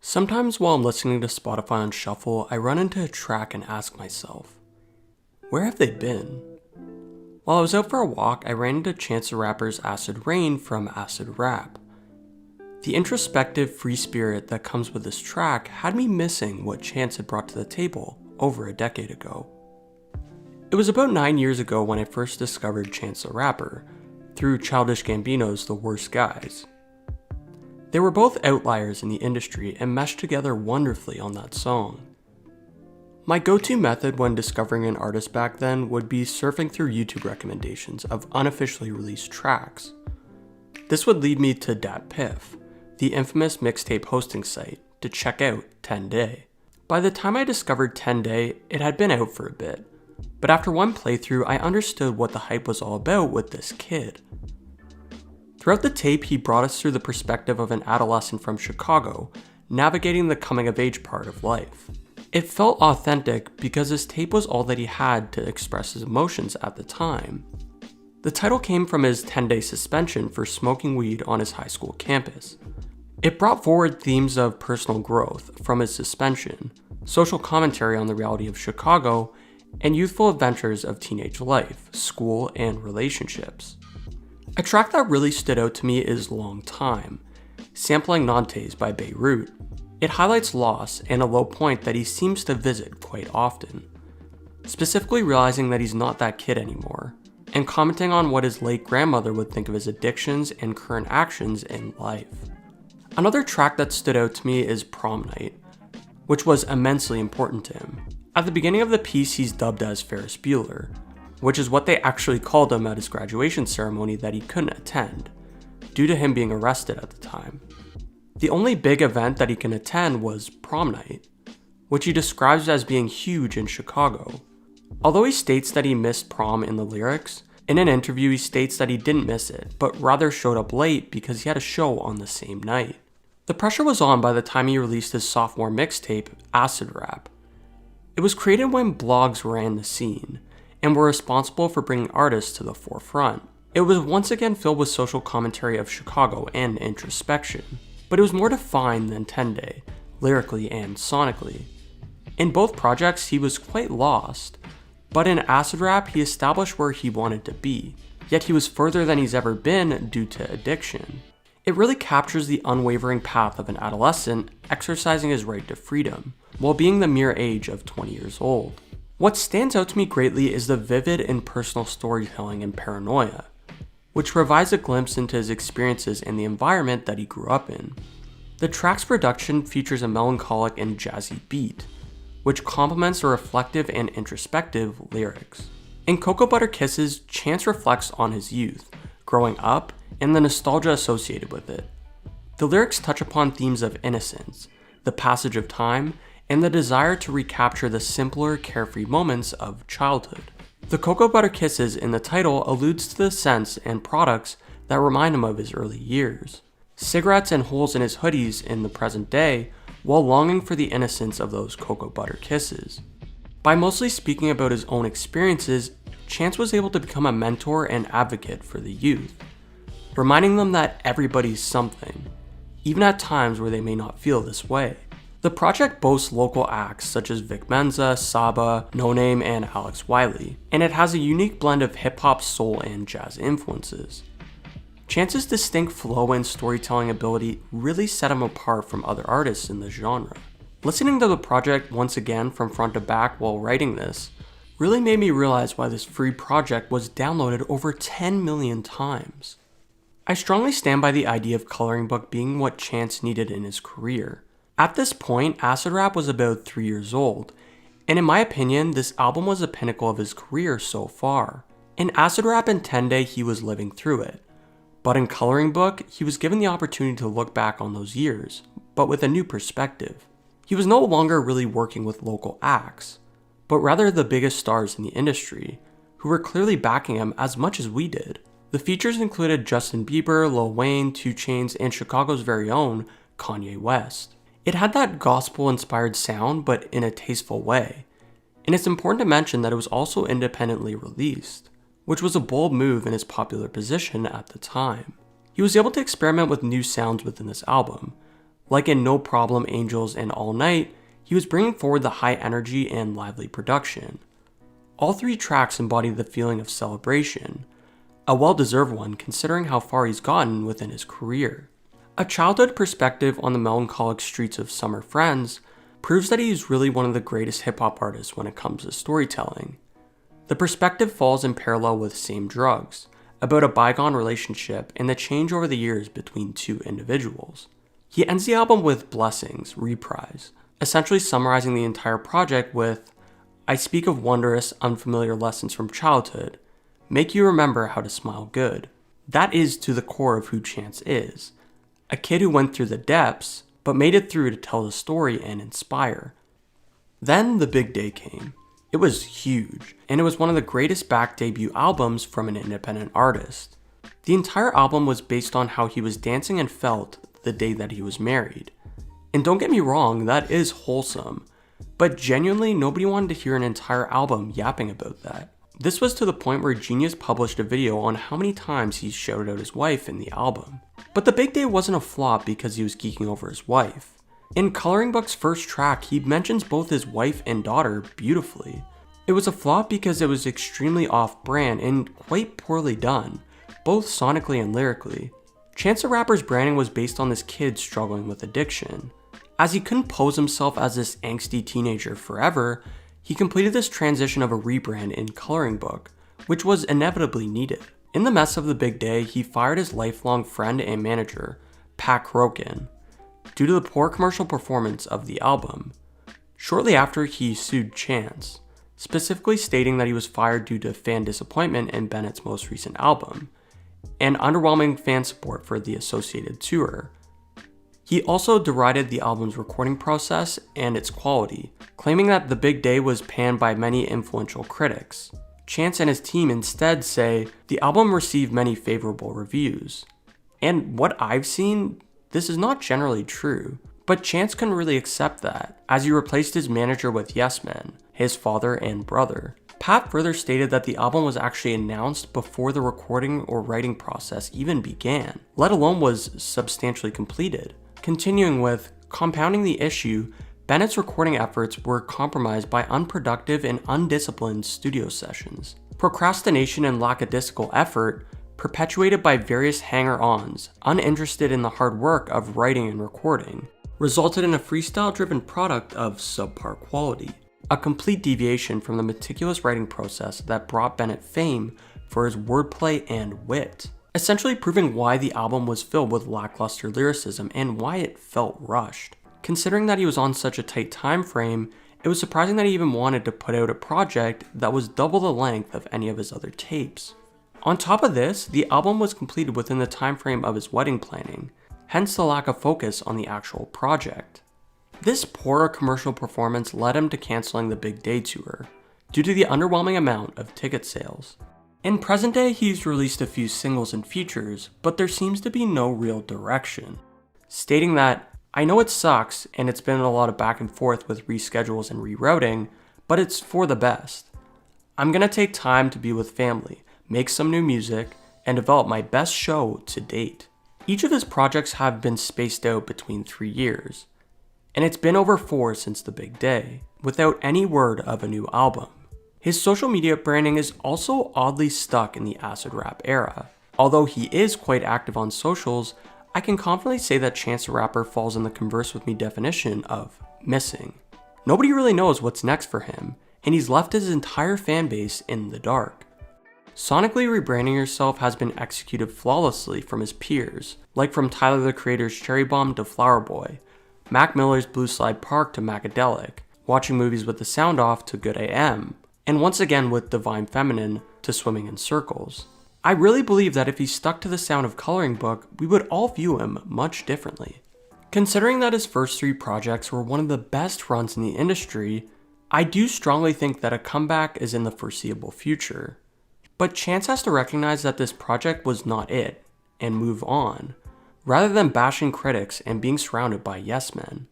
Sometimes while I'm listening to Spotify on shuffle, I run into a track and ask myself, where have they been? While I was out for a walk, I ran into Chance the Rapper's Acid Rain from Acid Rap. The introspective free spirit that comes with this track had me missing what Chance had brought to the table over a decade ago. It was about 9 years ago when I first discovered Chance the Rapper through Childish Gambino's The Worst Guys. They were both outliers in the industry and meshed together wonderfully on that song. My go-to method when discovering an artist back then would be surfing through YouTube recommendations of unofficially released tracks. This would lead me to DatPiff, the infamous mixtape hosting site, to check out 10 Day. By the time I discovered 10 Day, it had been out for a bit, but after one playthrough I understood what the hype was all about with this kid. Throughout the tape, he brought us through the perspective of an adolescent from Chicago, navigating the coming-of-age part of life. It felt authentic because this tape was all that he had to express his emotions at the time. The title came from his 10-day suspension for smoking weed on his high school campus. It brought forward themes of personal growth from his suspension, social commentary on the reality of Chicago, and youthful adventures of teenage life, school, and relationships. A track that really stood out to me is Long Time, sampling Nantes by Beirut. It highlights loss and a low point that he seems to visit quite often, specifically realizing that he's not that kid anymore, and commenting on what his late grandmother would think of his addictions and current actions in life. Another track that stood out to me is Prom Night, which was immensely important to him. At the beginning of the piece, he's dubbed as Ferris Bueller, which is what they actually called him at his graduation ceremony that he couldn't attend, due to him being arrested at the time. The only big event that he can attend was Prom Night, which he describes as being huge in Chicago. Although he states that he missed prom in the lyrics, in an interview he states that he didn't miss it, but rather showed up late because he had a show on the same night. The pressure was on by the time he released his sophomore mixtape, Acid Rap. It was created when blogs ran the scene, and were responsible for bringing artists to the forefront. It was once again filled with social commentary of Chicago and introspection, but it was more defined than 10 Day, lyrically and sonically. In both projects, he was quite lost, but in Acid Rap, he established where he wanted to be, yet he was further than he's ever been due to addiction. It really captures the unwavering path of an adolescent exercising his right to freedom, while being the mere age of 20 years old. What stands out to me greatly is the vivid and personal storytelling in Paranoia, which provides a glimpse into his experiences and the environment that he grew up in. The track's production features a melancholic and jazzy beat, which complements the reflective and introspective lyrics. In Cocoa Butter Kisses, Chance reflects on his youth, growing up, and the nostalgia associated with it. The lyrics touch upon themes of innocence, the passage of time, and the desire to recapture the simpler, carefree moments of childhood. The Cocoa Butter Kisses in the title alludes to the scents and products that remind him of his early years. Cigarettes and holes in his hoodies in the present day, while longing for the innocence of those cocoa butter kisses. By mostly speaking about his own experiences, Chance was able to become a mentor and advocate for the youth, reminding them that everybody's something, even at times where they may not feel this way. The project boasts local acts such as Vic Menza, Saba, No Name, and Alex Wiley, and it has a unique blend of hip-hop, soul, and jazz influences. Chance's distinct flow and storytelling ability really set him apart from other artists in the genre. Listening to the project once again from front to back while writing this really made me realize why this free project was downloaded over 10 million times. I strongly stand by the idea of coloring book being what Chance needed in his career. At this point, Acid Rap was about 3 years old, and in my opinion, this album was the pinnacle of his career so far. In Acid Rap and 10 Day, he was living through it, but in Coloring Book, he was given the opportunity to look back on those years, but with a new perspective. He was no longer really working with local acts, but rather the biggest stars in the industry, who were clearly backing him as much as we did. The features included Justin Bieber, Lil Wayne, 2 Chainz, and Chicago's very own Kanye West. It had that gospel-inspired sound, but in a tasteful way, and it's important to mention that it was also independently released, which was a bold move in his popular position at the time. He was able to experiment with new sounds within this album, Like in No Problem, Angels, and All Night, he was bringing forward the high energy and lively production. All 3 tracks embody the feeling of celebration, a well-deserved one considering how far he's gotten within his career. A childhood perspective on the melancholic streets of Summer Friends proves that he is really one of the greatest hip-hop artists when it comes to storytelling. The perspective falls in parallel with Same Drugs, about a bygone relationship and the change over the years between 2 individuals. He ends the album with Blessings, Reprise, essentially summarizing the entire project with, "I speak of wondrous, unfamiliar lessons from childhood, make you remember how to smile good." That is to the core of who Chance is. A kid who went through the depths, but made it through to tell the story and inspire. Then the big day came. It was huge, and it was one of the greatest back debut albums from an independent artist. The entire album was based on how he was dancing and felt the day that he was married. And don't get me wrong, that is wholesome, but genuinely nobody wanted to hear an entire album yapping about that. This was to the point where Genius published a video on how many times he shouted out his wife in the album. But the big day wasn't a flop because he was geeking over his wife. In Coloring Book's first track, he mentions both his wife and daughter beautifully. It was a flop because it was extremely off-brand and quite poorly done, both sonically and lyrically. Chance the Rapper's branding was based on this kid struggling with addiction. As he couldn't pose himself as this angsty teenager forever, he completed this transition of a rebrand in Coloring Book, which was inevitably needed. In the mess of the big day, he fired his lifelong friend and manager, Pat Crokin, due to the poor commercial performance of the album. Shortly after, he sued Chance, specifically stating that he was fired due to fan disappointment in Bennett's most recent album, and underwhelming fan support for the associated tour. He also derided the album's recording process and its quality, claiming that The Big Day was panned by many influential critics. Chance and his team instead say the album received many favorable reviews. And what I've seen, this is not generally true. But Chance couldn't really accept that, as he replaced his manager with Yes Men, his father and brother. Pat further stated that the album was actually announced before the recording or writing process even began, let alone was substantially completed. Continuing with, compounding the issue, Bennett's recording efforts were compromised by unproductive and undisciplined studio sessions. Procrastination and lackadaisical effort, perpetuated by various hanger-ons, uninterested in the hard work of writing and recording, resulted in a freestyle-driven product of subpar quality, a complete deviation from the meticulous writing process that brought Bennett fame for his wordplay and wit, essentially proving why the album was filled with lackluster lyricism and why it felt rushed. Considering that he was on such a tight time frame, it was surprising that he even wanted to put out a project that was double the length of any of his other tapes. On top of this, the album was completed within the time frame of his wedding planning, hence the lack of focus on the actual project. This poor commercial performance led him to canceling the Big Day tour, due to the underwhelming amount of ticket sales. In present day, he's released a few singles and features, but there seems to be no real direction, stating that, "I know it sucks and it's been a lot of back and forth with reschedules and rerouting, but it's for the best. I'm gonna take time to be with family, make some new music, and develop my best show to date." Each of his projects have been spaced out between 3 years, and it's been over 4 since the Big Day, without any word of a new album. His social media branding is also oddly stuck in the acid rap era. Although he is quite active on socials, I can confidently say that Chance the Rapper falls in the converse with me definition of missing. Nobody really knows what's next for him, and he's left his entire fan base in the dark. Sonically rebranding yourself has been executed flawlessly from his peers, like from Tyler the Creator's Cherry Bomb to Flower Boy, Mac Miller's Blue Slide Park to Macadelic, watching movies with the sound off to Good AM, and once again with Divine Feminine to Swimming in Circles. I really believe that if he stuck to the sound of Coloring Book, we would all view him much differently. Considering that his first 3 projects were one of the best runs in the industry, I do strongly think that a comeback is in the foreseeable future. But Chance has to recognize that this project was not it, and move on, rather than bashing critics and being surrounded by yes men.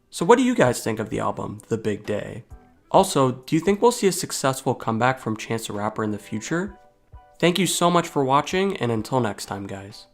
So what do you guys think of the album, The Big Day? Also, do you think we'll see a successful comeback from Chance the Rapper in the future? Thank you so much for watching, and until next time, guys.